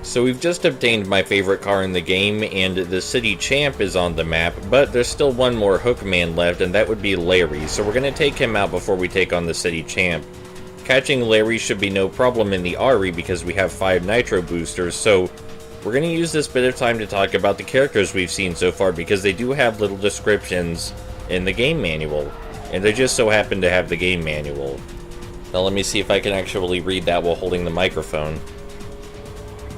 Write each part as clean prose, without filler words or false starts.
So we've just obtained my favorite car in the game, and the City Champ is on the map, but there's still one more Hookman left, and that would be Larry, so we're going to take him out before we take on the City Champ. Catching Larry should be no problem in the RE because we have 5 Nitro Boosters, so we're going to use this bit of time to talk about the characters we've seen so far because they do have little descriptions in the game manual, and they just so happen to have the game manual. Now let me see if I can actually read that while holding the microphone.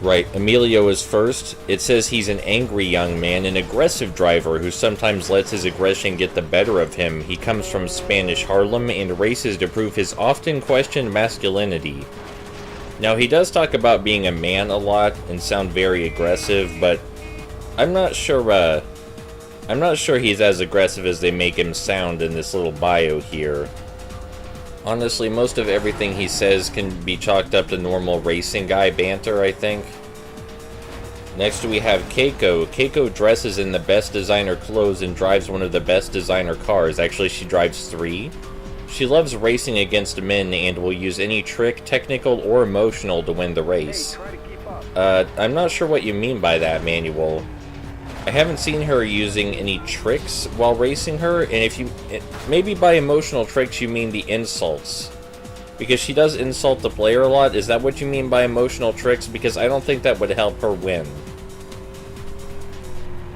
Right, Emilio is first. It says he's an angry young man, an aggressive driver who sometimes lets his aggression get the better of him. He comes from Spanish Harlem and races to prove his often questioned masculinity. Now, he does talk about being a man a lot and sound very aggressive, but I'm not sure he's as aggressive as they make him sound in this little bio here. Honestly, most of everything he says can be chalked up to normal racing guy banter, I think. Next we have Keiko. Keiko dresses in the best designer clothes and drives one of the best designer cars. Actually, she drives 3. She loves racing against men and will use any trick, technical or emotional, to win the race. I'm not sure what you mean by that, Manuel. I haven't seen her using any tricks while racing her, and if you... maybe by emotional tricks you mean the insults. Because she does insult the player a lot. Is that what you mean by emotional tricks? Because I don't think that would help her win.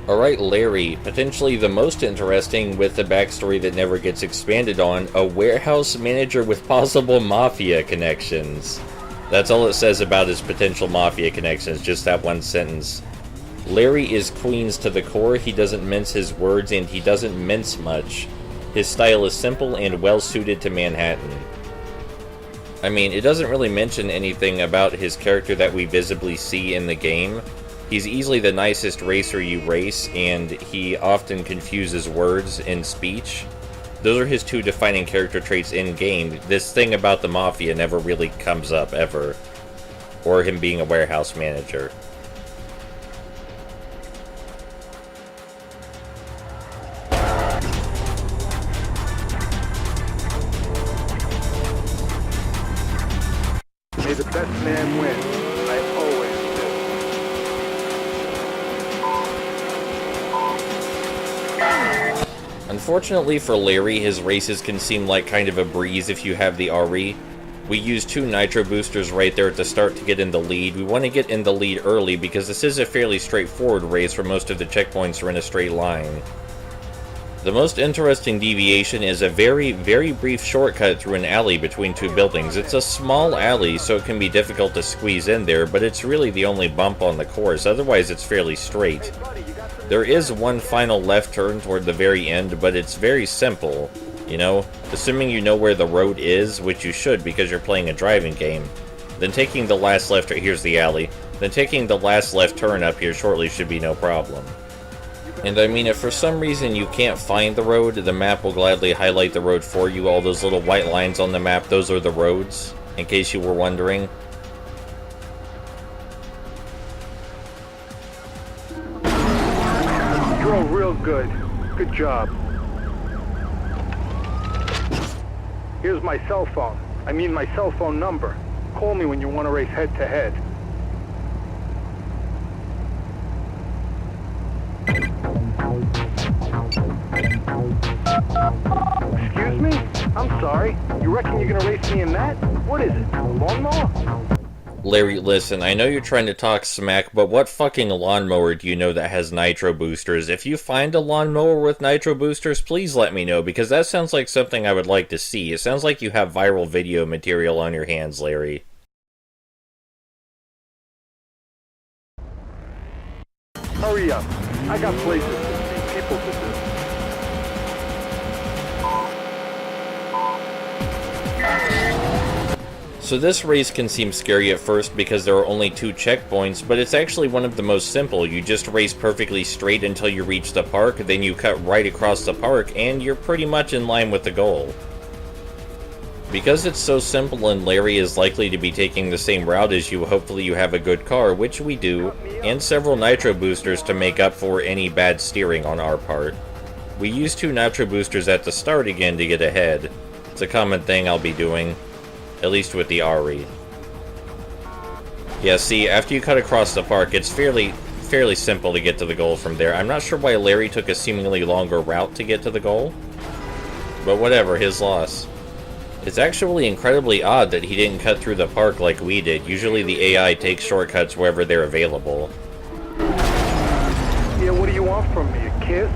Alright, Larry. Potentially the most interesting with the backstory that never gets expanded on. A warehouse manager with possible mafia connections. That's all it says about his potential mafia connections, just that one sentence. Larry is Queens to the core. He doesn't mince his words, and he doesn't mince much. His style is simple and well suited to Manhattan. I mean, it doesn't really mention anything about his character that we visibly see in the game. He's easily the nicest racer you race, and he often confuses words in speech. Those are his 2 defining character traits in-game. This thing about the Mafia never really comes up, ever. Or him being a warehouse manager. May the best man win. I always do. Unfortunately for Larry, his races can seem like kind of a breeze if you have the RE. We use 2 Nitro Boosters right there at the start to get in the lead. We want to get in the lead early because this is a fairly straightforward race where most of the checkpoints are in a straight line. The most interesting deviation is a very, very brief shortcut through an alley between 2 buildings. It's a small alley, so it can be difficult to squeeze in there, but it's really the only bump on the course. Otherwise, it's fairly straight. There is one final left turn toward the very end, but it's very simple. You know, assuming you know where the road is, which you should because you're playing a driving game, then taking the last left... here's the alley. Then taking the last left turn up here shortly should be no problem. And I mean, if for some reason you can't find the road, the map will gladly highlight the road for you. All those little white lines on the map, those are the roads, in case you were wondering. You drove real good. Good job. Here's my cell phone. I mean my cell phone number. Call me when you want to race head-to-head. Excuse me? I'm sorry. You reckon you're gonna race me in that? What is it? A lawnmower? Larry, listen, I know you're trying to talk smack, but what fucking lawnmower do you know that has nitro boosters? If you find a lawnmower with nitro boosters, please let me know, because that sounds like something I would like to see. It sounds like you have viral video material on your hands, Larry. Hurry up. I got places to see, people to do. So this race can seem scary at first because there are only 2 checkpoints, but it's actually one of the most simple. You just race perfectly straight until you reach the park, then you cut right across the park, and you're pretty much in line with the goal. Because it's so simple and Larry is likely to be taking the same route as you, hopefully you have a good car, which we do, and several nitro boosters to make up for any bad steering on our part. We use 2 nitro boosters at the start again to get ahead. It's a common thing I'll be doing, at least with the RE. Yeah, see, after you cut across the park, it's fairly simple to get to the goal from there. I'm not sure why Larry took a seemingly longer route to get to the goal, but whatever, his loss. It's actually incredibly odd that he didn't cut through the park like we did. Usually the AI takes shortcuts wherever they're available. Yeah, what do you want from me, a kiss?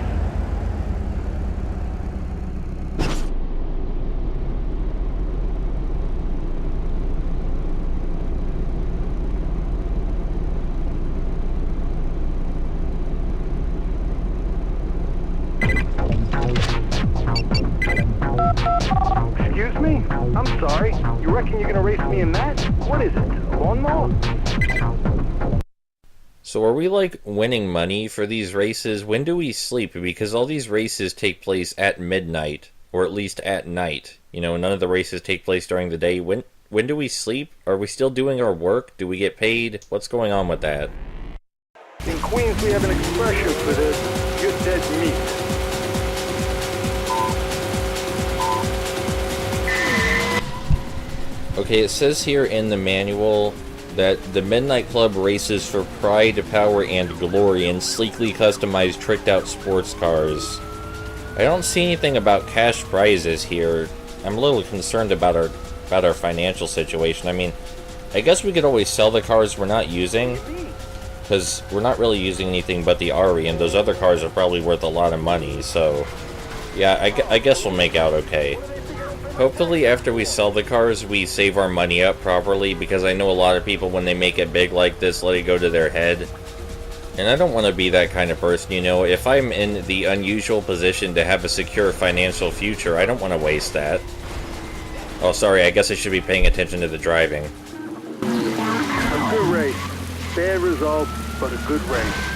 Excuse me? I'm sorry. You reckon you're gonna race me in that? What is it? A lawnmower? So are we, like, winning money for these races? When do we sleep? Because all these races take place at midnight, or at least at night. You know, none of the races take place during the day. When do we sleep? Are we still doing our work? Do we get paid? What's going on with that? In Queens, we have an expression for this. You're dead meat. Okay, it says here in the manual that the Midnight Club races for pride, power, and glory in sleekly customized, tricked-out sports cars. I don't see anything about cash prizes here. I'm a little concerned about our financial situation. I mean, I guess we could always sell the cars we're not using, because we're not really using anything but the Ari, and those other cars are probably worth a lot of money, so yeah, I guess we'll make out okay. Hopefully after we sell the cars, we save our money up properly, because I know a lot of people, when they make it big like this, let it go to their head. And I don't want to be that kind of person, you know. If I'm in the unusual position to have a secure financial future, I don't want to waste that. Oh, sorry, I guess I should be paying attention to the driving. A good race. Bad results, but a good race.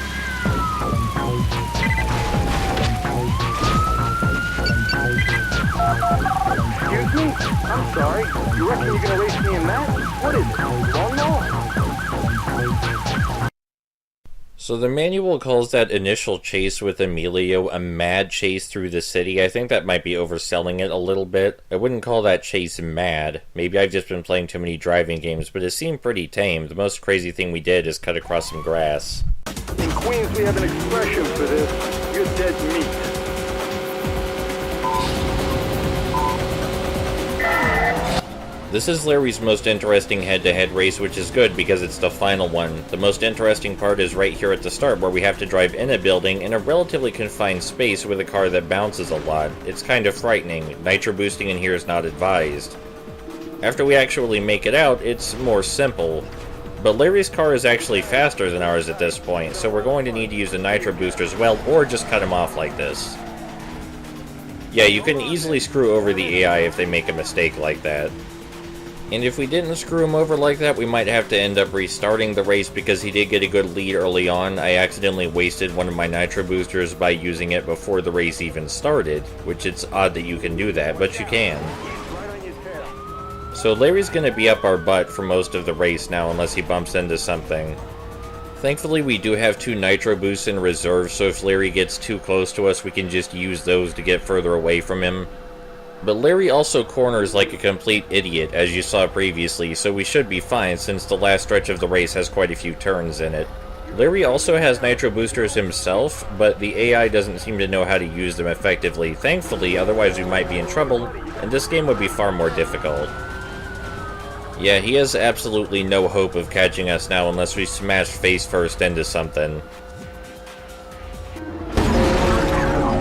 Excuse me? I'm sorry. You reckon you're gonna race me in that? What is it? Lawnmower? So the manual calls that initial chase with Emilio a mad chase through the city. I think that might be overselling it a little bit. I wouldn't call that chase mad. Maybe I've just been playing too many driving games, but it seemed pretty tame. The most crazy thing we did is cut across some grass. In Queens, we have an expression for this. You're dead meat. This is Larry's most interesting head-to-head race, which is good because it's the final one. The most interesting part is right here at the start, where we have to drive in a building in a relatively confined space with a car that bounces a lot. It's kind of frightening. Nitro boosting in here is not advised. After we actually make it out, it's more simple. But Larry's car is actually faster than ours at this point, so we're going to need to use the nitro booster as well, or just cut him off like this. Yeah, you can easily screw over the AI if they make a mistake like that. And if we didn't screw him over like that, we might have to end up restarting the race because he did get a good lead early on. I accidentally wasted one of my nitro boosters by using it before the race even started, which it's odd that you can do that, but you can. So Larry's gonna be up our butt for most of the race now unless he bumps into something. Thankfully we do have 2 nitro boosts in reserve, so if Larry gets too close to us we can just use those to get further away from him. But Larry also corners like a complete idiot, as you saw previously, so we should be fine since the last stretch of the race has quite a few turns in it. Larry also has nitro boosters himself, but the AI doesn't seem to know how to use them effectively. Thankfully, otherwise we might be in trouble, and this game would be far more difficult. Yeah, he has absolutely no hope of catching us now unless we smash face first into something.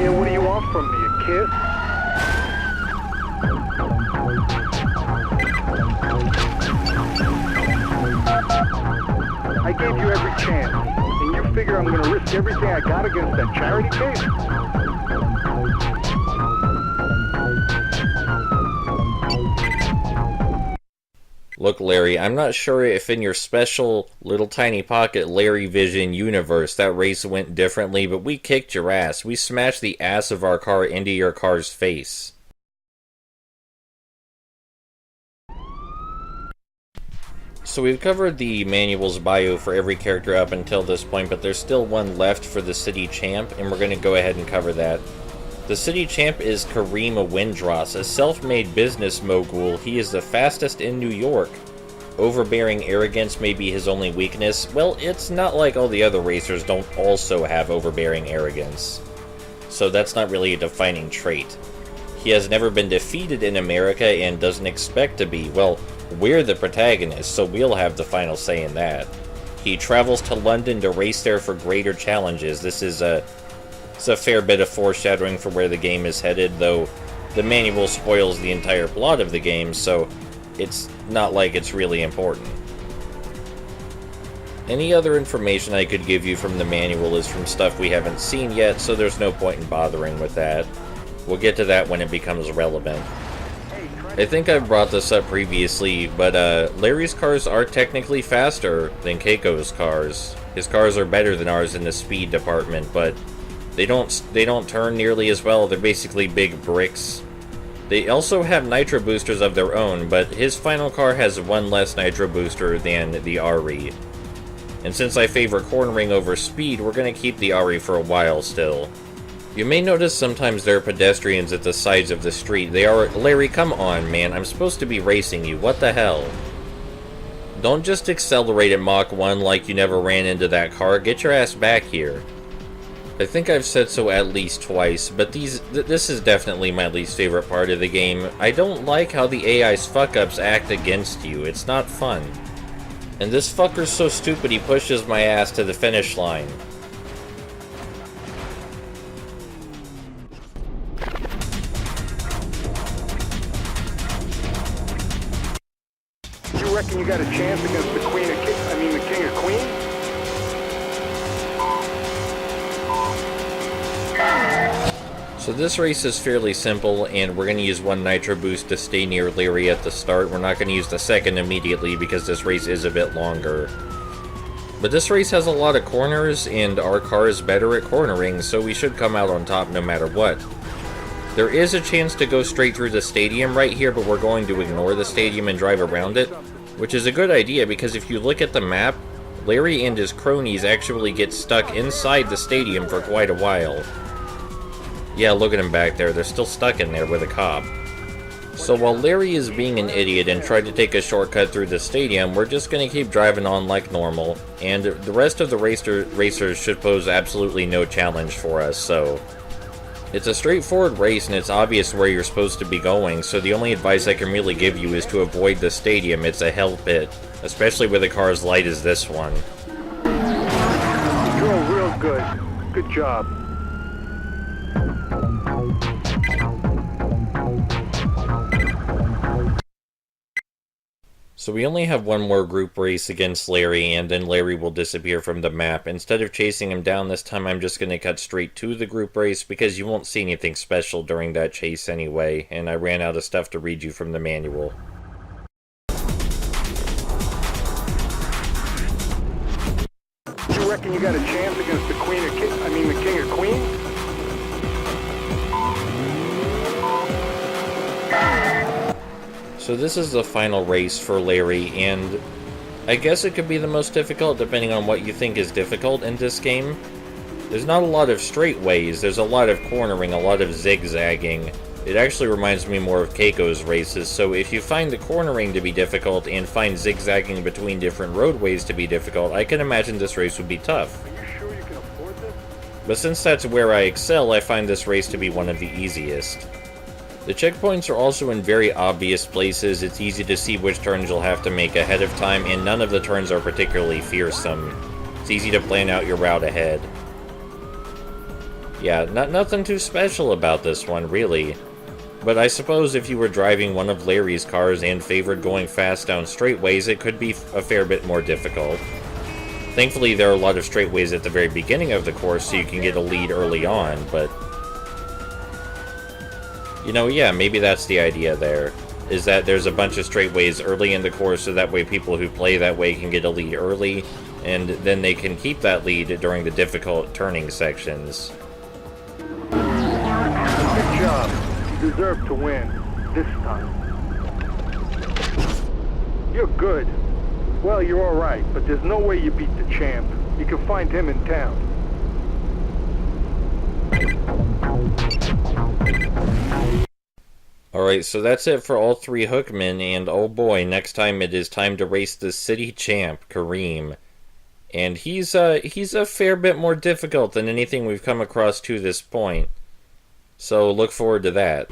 Yeah, what do you want from me, a kiss? I gave you every chance, and you figure I'm gonna risk everything I got against that charity case? Look, Larry, I'm not sure if in your special little tiny pocket Larry Vision universe that race went differently, but we kicked your ass. We smashed the ass of our car into your car's face. So we've covered the manual's bio for every character up until this point, but there's still one left for the City Champ, and we're going to go ahead and cover that. The City Champ is Kareem Windross, a self-made business mogul. He is the fastest in New York. overbearing arrogance may be his only weakness. Well, it's not like all the other racers don't also have overbearing arrogance. So that's not really a defining trait. He has never been defeated in America and doesn't expect to be. Well, we're the protagonists, so we'll have the final say in that. He travels to London to race there for greater challenges. It's a fair bit of foreshadowing for where the game is headed, though the manual spoils the entire plot of the game, so it's not like it's really important. Any other information I could give you from the manual is from stuff we haven't seen yet, so there's no point in bothering with that. We'll get to that when it becomes relevant. I think I've brought this up previously, but Larry's cars are technically faster than Keiko's cars. His cars are better than ours in the speed department, but they don't turn nearly as well. They're basically big bricks. They also have nitro boosters of their own, but his final car has one less nitro booster than the Ari. And since I favor cornering over speed, we're going to keep the Ari for a while still. You may notice sometimes there are pedestrians at the sides of the street. They are... Larry, come on, man. I'm supposed to be racing you. What the hell? Don't just accelerate at Mach 1 like you never ran into that car. Get your ass back here. I think I've said so at least twice, but this is definitely my least favorite part of the game. I don't like how the AI's fuck-ups act against you. It's not fun. And this fucker's so stupid he pushes my ass to the finish line. You reckon you got a chance against the the King of Queens? So this race is fairly simple, and we're going to use one nitro boost to stay near Larry at the start. We're not going to use the second immediately because this race is a bit longer. But this race has a lot of corners, and our car is better at cornering, so we should come out on top no matter what. There is a chance to go straight through the stadium right here, but we're going to ignore the stadium and drive around it, which is a good idea because if you look at the map, Larry and his cronies actually get stuck inside the stadium for quite a while. Yeah, look at him back there. They're still stuck in there with a cop. So while Larry is being an idiot and tried to take a shortcut through the stadium, we're just going to keep driving on like normal, and the rest of the racers should pose absolutely no challenge for us, so... It's a straightforward race and it's obvious where you're supposed to be going, so the only advice I can really give you is to avoid the stadium. It's a hell pit, especially with a car as light as this one. You drove real good. Good job. So we only have one more group race against Larry, and then Larry will disappear from the map. Instead of chasing him down this time, I'm just going to cut straight to the group race, because you won't see anything special during that chase anyway, and I ran out of stuff to read you from the manual. You reckon you got a chance against the King of Queens? So this is the final race for Larry, and I guess it could be the most difficult depending on what you think is difficult in this game. There's not a lot of straightaways, there's a lot of cornering, a lot of zigzagging. It actually reminds me more of Keiko's races, so if you find the cornering to be difficult and find zigzagging between different roadways to be difficult, I can imagine this race would be tough. Are you sure you can afford this? But since that's where I excel, I find this race to be one of the easiest. The checkpoints are also in very obvious places. It's easy to see which turns you'll have to make ahead of time, and none of the turns are particularly fearsome. It's easy to plan out your route ahead. Yeah, nothing too special about this one, really. But I suppose if you were driving one of Larry's cars and favored going fast down straightaways, it could be a fair bit more difficult. Thankfully, there are a lot of straightaways at the very beginning of the course, so you can get a lead early on, but... You know, yeah, maybe that's the idea there, is that there's a bunch of straightaways early in the course so that way people who play that way can get a lead early, and then they can keep that lead during the difficult turning sections. Good job. You deserve to win. This time. You're good. Well, you're alright, but there's no way you beat the champ. You can find him in town. Alright, so that's it for all three Hookmen, and oh boy, next time it is time to race the city champ, Kareem. And he's a fair bit more difficult than anything we've come across to this point. So look forward to that.